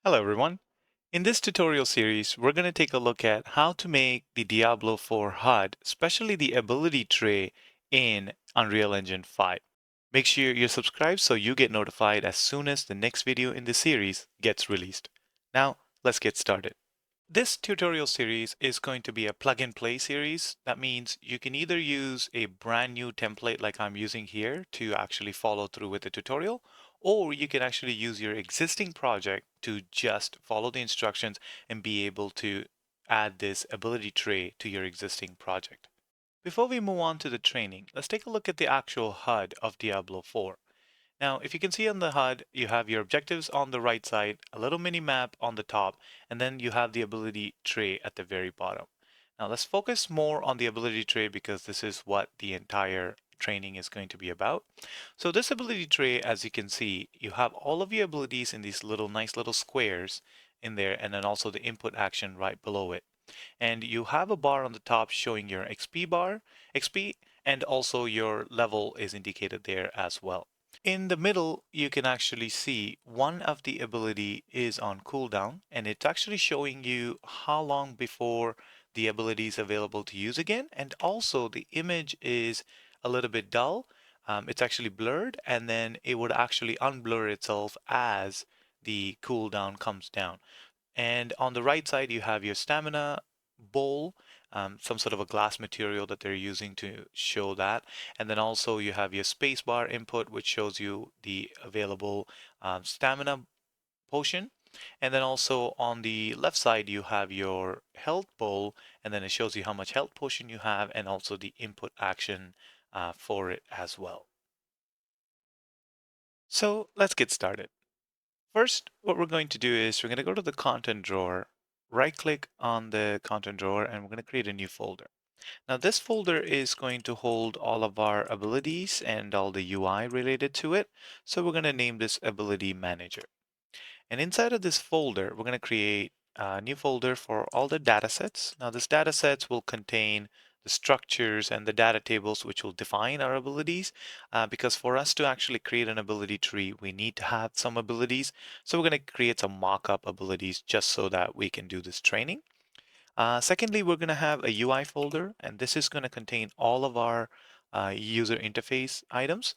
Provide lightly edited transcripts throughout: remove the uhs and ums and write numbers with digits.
Hello everyone. In this tutorial series, we're going to take a look at how to make the Diablo 4 HUD, especially the ability tray in Unreal Engine 5. Make sure you're subscribed so you get notified as soon as the next video in the series gets released. Now, let's get started. This tutorial series is going to be a plug and play series. That means you can either use a brand new template like I'm using here to actually follow through with the tutorial, or you can actually use your existing project to just follow the instructions and be able to add this ability tray to your existing project. Before we move on to the training, let's take a look at the actual HUD of Diablo 4. Now, if you can see on the HUD, you have your objectives on the right side, a little mini map on the top, and then you have the ability tray at the very bottom. Now, let's focus more on the ability tray because this is what the entire training is going to be about. So this ability tray, as you can see, you have all of your abilities in these nice little squares in there, and then also the input action right below it. And you have a bar on the top showing your XP, and also your level is indicated there as well. In the middle, you can actually see one of the ability is on cooldown, and it's actually showing you how long before the ability is available to use again. And also the image is a little bit dull. It's actually blurred, and then it would actually unblur itself as the cooldown comes down. And on the right side, you have your stamina bowl, some sort of a glass material that they're using to show that. And then also you have your spacebar input, which shows you the available stamina potion. And then also on the left side, you have your health bowl, and then it shows you how much health potion you have and also the input action for it as well. So let's get started. First, what we're going to do is we're going to go to the content drawer, right click on the content drawer, and we're going to create a new folder. Now this folder is going to hold all of our abilities and all the UI related to it. So we're going to name this Ability Manager. And inside of this folder, we're going to create a new folder for all the data sets. Now this data sets will contain the structures and the data tables which will define our abilities, because for us to actually create an ability tree, we need to have some abilities. So we're going to create some mock-up abilities just so that we can do this training. Secondly, we're going to have a UI folder, and this is going to contain all of our user interface items.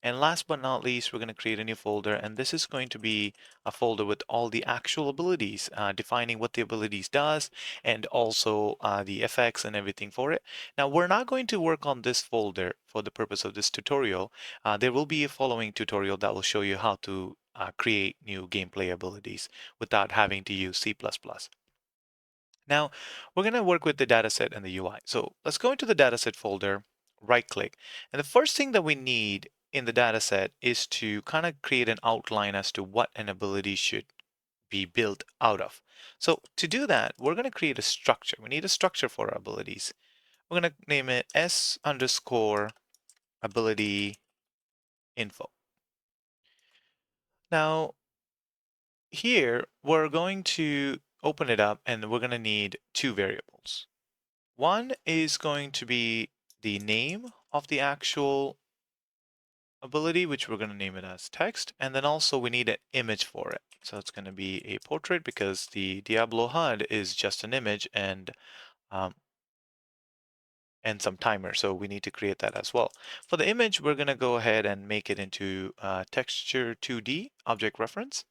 And last but not least, we're going to create a new folder, and this is going to be a folder with all the actual abilities, defining what the abilities does, and also the effects and everything for it. Now, we're not going to work on this folder for the purpose of this tutorial. There will be a following tutorial that will show you how to create new gameplay abilities without having to use C++. Now, we're going to work with the dataset and the UI. So let's go into the dataset folder, right click. And the first thing that we need in the dataset is to kind of create an outline as to what an ability should be built out of. So to do that, we're going to create a structure. We need a structure for our abilities. We're going to name it S underscore ability info. Now, here we're going to open it up and we're going to need two variables. One is going to be the name of the actual ability, which we're going to name it as text. And then also we need an image for it. So it's going to be a portrait because the Diablo HUD is just an image um, and some timer. So we need to create that as well. For the image, we're going to go ahead and make it into texture 2D object reference.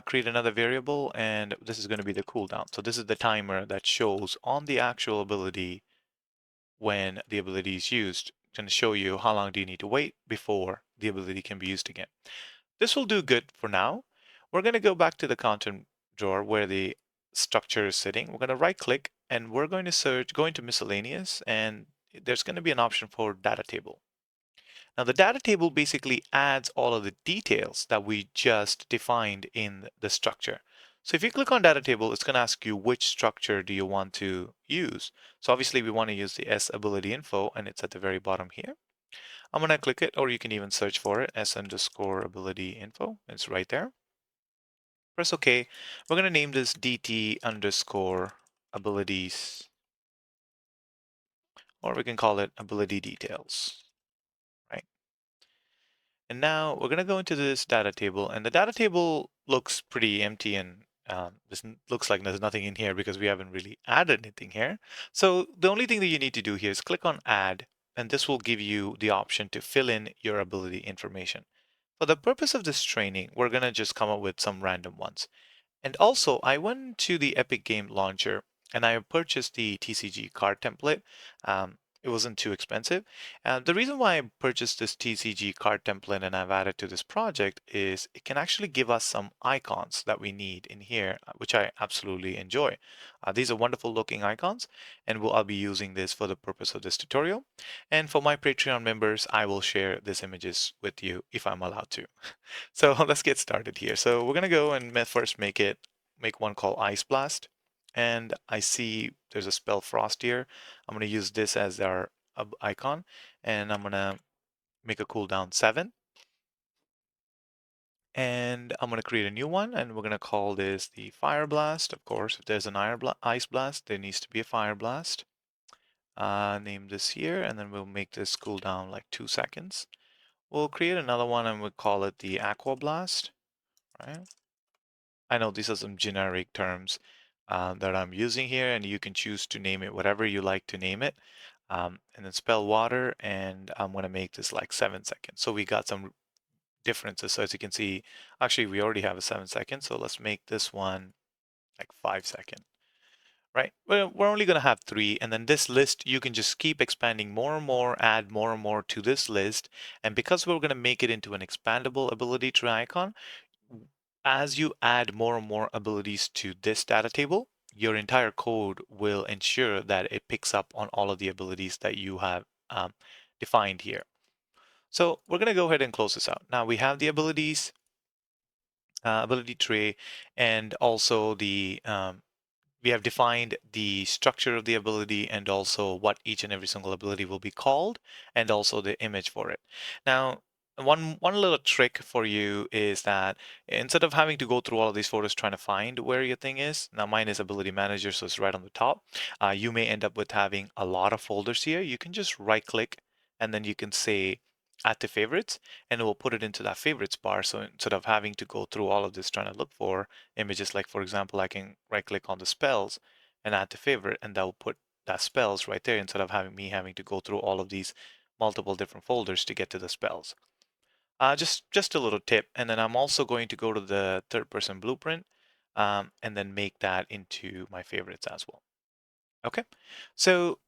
Create another variable, and this is going to be the cooldown. So this is the timer that shows on the actual ability when the ability is used. It's going to show you how long do you need to wait before the ability can be used again. This will do good for now. We're going to go back to the content drawer where the structure is sitting. We're going to right click and we're going to go into miscellaneous, and there's going to be an option for data table. Now the data table basically adds all of the details that we just defined in the structure. So if you click on data table, it's going to ask you which structure do you want to use. So obviously we want to use the S ability info, and it's at the very bottom here. I'm going to click it, or you can even search for it, S underscore ability info. It's right there. Press OK. We're going to name this DT underscore abilities, or we can call it ability details, right? And now we're going to go into this data table, and the data table looks pretty empty and looks like there's nothing in here because we haven't really added anything here. So the only thing that you need to do here is click on add, and this will give you the option to fill in your ability information. For the purpose of this training, we're going to just come up with some random ones. And also, I went to the Epic Game Launcher and I purchased the TCG card template. It wasn't too expensive. The reason why I purchased this TCG card template and I've added to this project is it can actually give us some icons that we need in here, which I absolutely enjoy. These are wonderful looking icons, and I'll be using this for the purpose of this tutorial. And for my Patreon members, I will share these images with you if I'm allowed to. So let's get started here. So we're gonna go and first make one called Ice Blast. And I see there's a spell Frost here. I'm gonna use this as our icon, and I'm gonna make a cooldown 7. And I'm gonna create a new one, and we're gonna call this the Fire Blast. Of course, if there's an Ice Blast, there needs to be a Fire Blast. Name this here, and then we'll make this cooldown like 2 seconds. We'll create another one, and we'll call it the Aqua Blast, right? I know these are some generic terms that I'm using here, and you can choose to name it whatever you like to name it. And then spell water, and I'm going to make this like 7 seconds. So we got some differences. So as you can see, actually we already have a 7 seconds. So let's make this one like 5 seconds, right? Well, we're only going to have 3. And then this list, you can just keep expanding more and more, add more and more to this list. And because we're going to make it into an expandable ability tree icon, as you add more and more abilities to this data table, your entire code will ensure that it picks up on all of the abilities that you have defined here. So we're going to go ahead and close this out. Now we have the abilities, ability tree, and also we have defined the structure of the ability and also what each and every single ability will be called, and also the image for it. Now, one little trick for you is that instead of having to go through all of these photos trying to find where your thing is, now mine is ability manager, so it's right on the top. You may end up with having a lot of folders here. You can just right click and then you can say add to favorites, and it will put it into that favorites bar. So instead of having to go through all of this trying to look for images, like for example, I can right click on the spells and add to favorite, and that will put that spells right there instead of having to go through all of these multiple different folders to get to the spells. Just a little tip, and then I'm also going to go to the third person blueprint and then make that into my favorites as well. Okay, so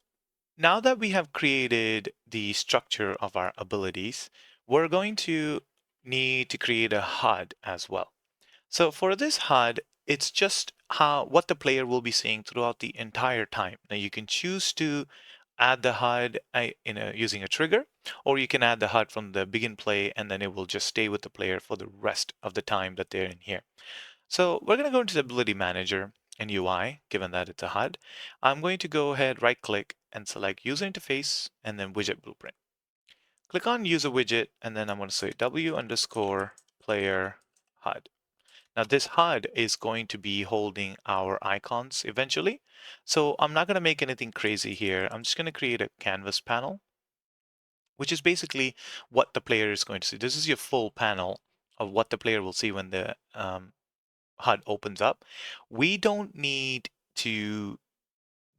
now that we have created the structure of our abilities, we're going to need to create a HUD as well. So for this HUD, it's just what the player will be seeing throughout the entire time. Now you can choose to add the HUD using a trigger, or you can add the HUD from the begin play, and then it will just stay with the player for the rest of the time that they're in here. So we're going to go into the Ability Manager and UI, given that it's a HUD. I'm going to go ahead, right click, and select User Interface, and then Widget Blueprint. Click on User Widget, and then I'm going to say W underscore player HUD. Now this HUD is going to be holding our icons eventually. So I'm not going to make anything crazy here. I'm just going to create a canvas panel, which is basically what the player is going to see. This is your full panel of what the player will see when the HUD opens up. We don't need to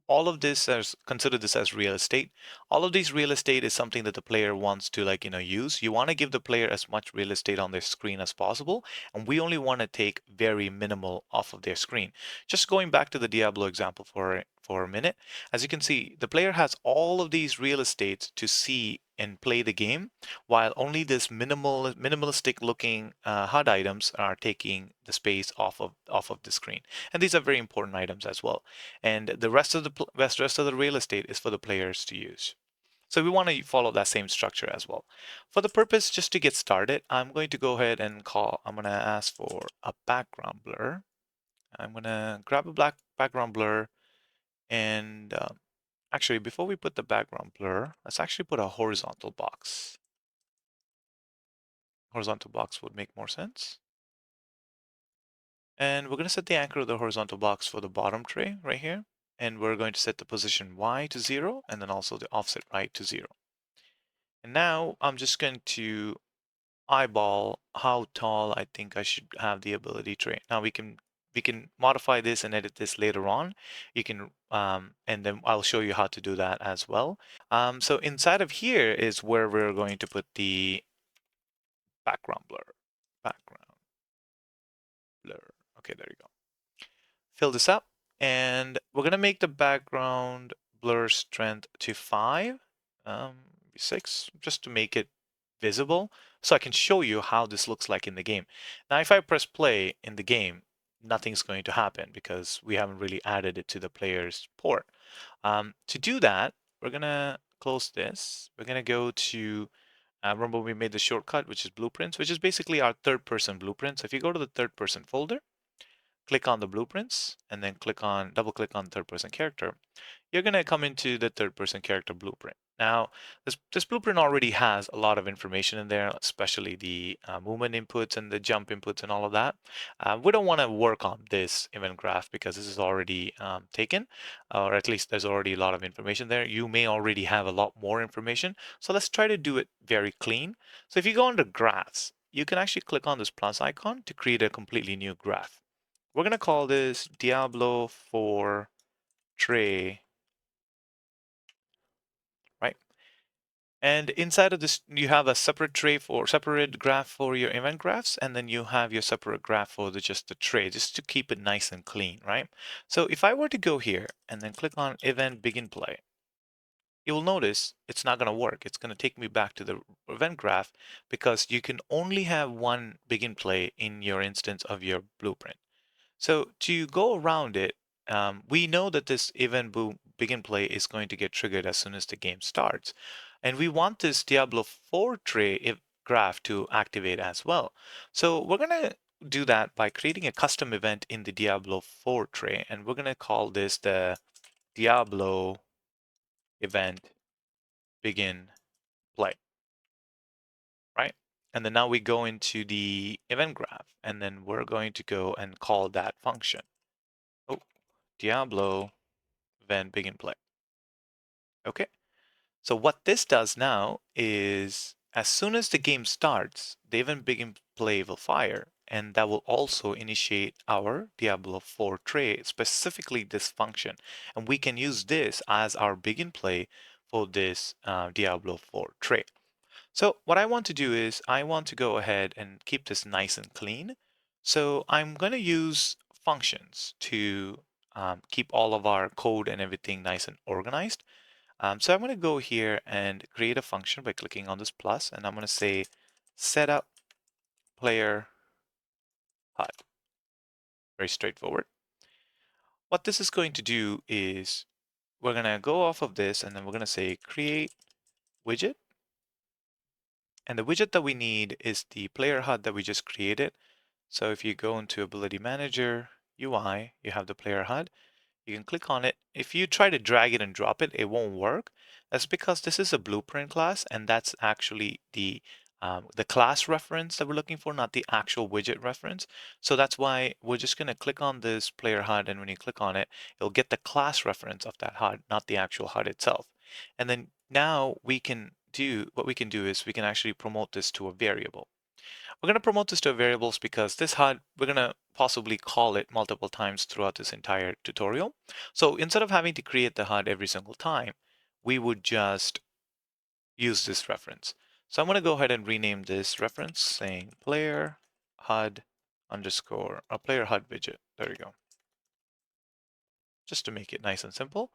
all of this as consider this as real estate. All of these real estate is something that the player wants to use. You want to give the player as much real estate on their screen as possible, and we only want to take very minimal off of their screen. Just going back to the Diablo example for a minute, as you can see, the player has all of these real estates to see and play the game, while only this minimalistic looking HUD items are taking the space off of the screen. And these are very important items as well. And the rest of the real estate is for the players to use. So we want to follow that same structure as well. For the purpose, just to get started, I'm going to go ahead and I'm going to ask for a background blur. I'm going to grab a black background blur, and actually, before we put the background blur, let's actually put a horizontal box. Horizontal box would make more sense. And we're going to set the anchor of the horizontal box for the bottom tray right here. And we're going to set the position Y to 0, and then also the offset right to 0. And now I'm just going to eyeball how tall I think I should have the ability trait. Now we can modify this and edit this later on. You can and then I'll show you how to do that as well. So inside of here is where we're going to put the background blur. Background blur. Okay, there you go. Fill this up, and we're gonna make the background blur strength to 5, 6, just to make it visible, so I can show you how this looks like in the game. Now, if I press play in the game, nothing's going to happen because we haven't really added it to the player's port. To do that, we're gonna close this. We're gonna go to remember we made the shortcut, which is blueprints, which is basically our third-person blueprint. So if you go to the third-person folder, click on the blueprints, and then double click on third person character, you're going to come into the third person character blueprint. Now, this blueprint already has a lot of information in there, especially the movement inputs and the jump inputs and all of that. We don't want to work on this event graph because this is already taken, or at least there's already a lot of information there. You may already have a lot more information. So let's try to do it very clean. So if you go under graphs, you can actually click on this plus icon to create a completely new graph. We're going to call this Diablo for tray, right? And inside of this, you have a separate tray for separate graph for your event graphs, and then you have your separate graph for just the tray, just to keep it nice and clean, right? So if I were to go here and then click on event begin play, you will notice it's not going to work. It's going to take me back to the event graph because you can only have one begin play in your instance of your blueprint. So to go around it, we know that this event begin play is going to get triggered as soon as the game starts. And we want this Diablo 4 tray graph to activate as well. So we're going to do that by creating a custom event in the Diablo 4 tray. And we're going to call this the Diablo event begin play, right? And then now we go into the event graph, and then we're going to go and call that function. Oh, Diablo event begin play. Okay, so what this does now is as soon as the game starts, the event begin play will fire, and that will also initiate our Diablo 4 tray, specifically this function. And we can use this as our begin play for this Diablo 4 tray. So what I want to do is I want to go ahead and keep this nice and clean. So I'm going to use functions to keep all of our code and everything nice and organized. So I'm going to go here and create a function by clicking on this plus, and I'm going to say setup player HUD. Very straightforward. What this is going to do is we're going to go off of this, and then we're going to say create widget. And the widget that we need is the player HUD that we just created. So if you go into Ability Manager, UI, you have the player HUD. You can click on it. If you try to drag it and drop it, it won't work. That's because this is a blueprint class, and that's actually the class reference that we're looking for, not the actual widget reference. So that's why we're just going to click on this player HUD, and when you click on it, it'll get the class reference of that HUD, not the actual HUD itself. And then now what we can do is we can actually promote this to a variable. We're going to promote this to variables because this HUD, we're going to possibly call it multiple times throughout this entire tutorial. So instead of having to create the HUD every single time, we would just use this reference. So I'm going to go ahead and rename this reference saying player HUD underscore, a player HUD widget. There you go. Just to make it nice and simple.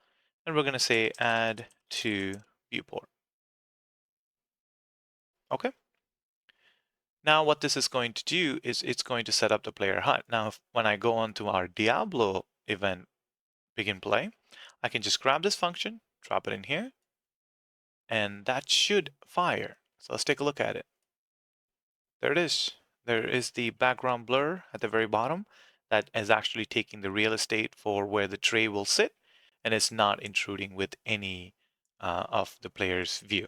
And we're going to say add to viewport. Okay. Now what this is going to do is it's going to set up the player HUD. Now when I go on to our Diablo event begin play, I can just grab this function, drop it in here, and that should fire. So let's take a look at it. There it is. There is the background blur at the very bottom that is actually taking the real estate for where the tray will sit, and it's not intruding with any of the player's view.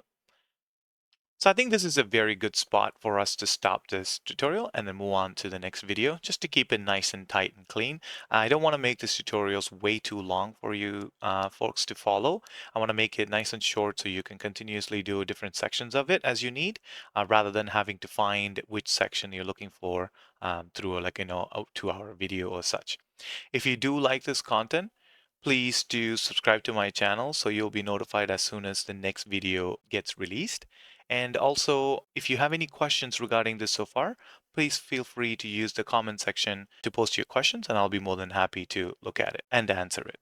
So I think this is a very good spot for us to stop this tutorial and then move on to the next video, just to keep it nice and tight and clean. I don't want to make these tutorials way too long for you folks to follow. I want to make it nice and short so you can continuously do different sections of it as you need, rather than having to find which section you're looking for through like, a 2-hour video or such. If you do like this content, please do subscribe to my channel so you'll be notified as soon as the next video gets released. And also, if you have any questions regarding this so far, please feel free to use the comment section to post your questions, and I'll be more than happy to look at it and answer it.